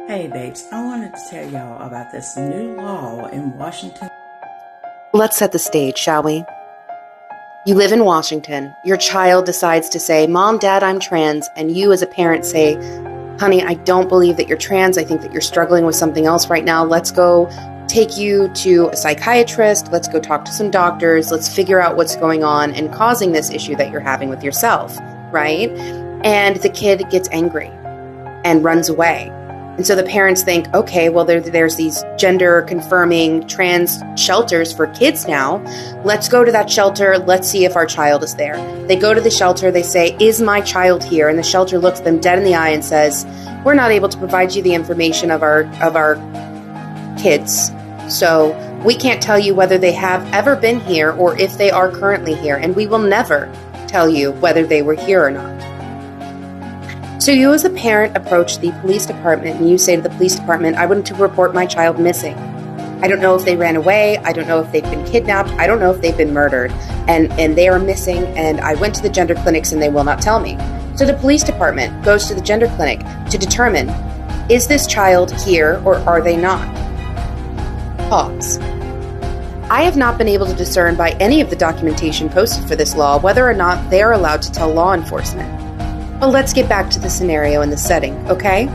Hey babes, I wanted to tell y'all about this new law in Washington. Let's set the stage, shall we? You live in Washington. Your child decides to say, Mom, Dad, I'm trans. And you as a parent say, honey, I don't believe that you're trans. I think that you're struggling with something else right now. Let's go take you to a psychiatrist. Let's go talk to some doctors. Let's figure out what's going on and causing this issue that you're having with yourself, right? And the kid gets angry and runs away. And so the parents think, okay, well, there's these gender-confirming trans shelters for kids now. Let's go to that shelter. Let's see if our child is there. They go to the shelter. They say, is my child here? And the shelter looks them dead in the eye and says, we're not able to provide you the information of our kids. So we can't tell you whether they have ever been here or if they are currently here. And we will never tell you whether they were here or not. So you as a parent approach the police department and you say to the police department, I want to report my child missing. I don't know if they ran away. I don't know if they've been kidnapped. I don't know if they've been murdered. And they are missing, and I went to the gender clinics and they will not tell me. So the police department goes to the gender clinic to determine, is this child here or are they not? Pause. I have not been able to discern by any of the documentation posted for this law whether or not they are allowed to tell law enforcement. But let's get back to the scenario and the setting, okay?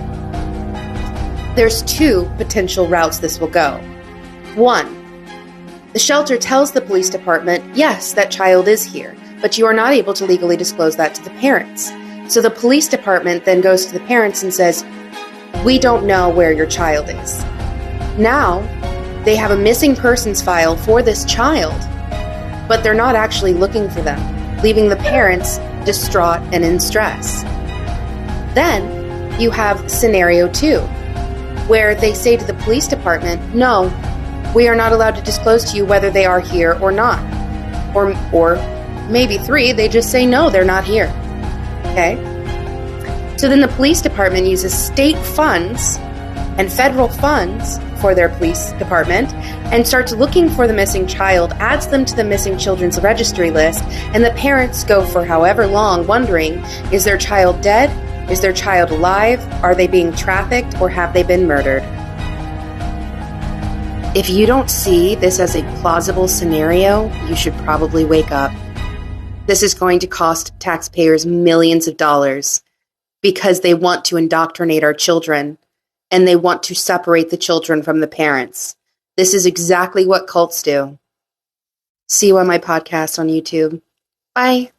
There's two potential routes this will go. One, the shelter tells the police department, yes, that child is here, but you are not able to legally disclose that to the parents. So the police department then goes to the parents and says, we don't know where your child is. Now, they have a missing persons file for this child, but they're not actually looking for them, leaving the parents distraught and in stress. Then you have scenario 2, where they say to the police department, no, we are not allowed to disclose to you whether they are here or not. Or maybe 3, they just say, no, they're not here. Okay? So then the police department uses state funds and federal funds for their police department and starts looking for the missing child, adds them to the missing children's registry list, and the parents go for however long wondering, is their child dead? Is their child alive? Are they being trafficked or have they been murdered? If you don't see this as a plausible scenario, you should probably wake up. This is going to cost taxpayers millions of dollars because they want to indoctrinate our children and they want to separate the children from the parents. This is exactly what cults do. See you on my podcast on YouTube. Bye.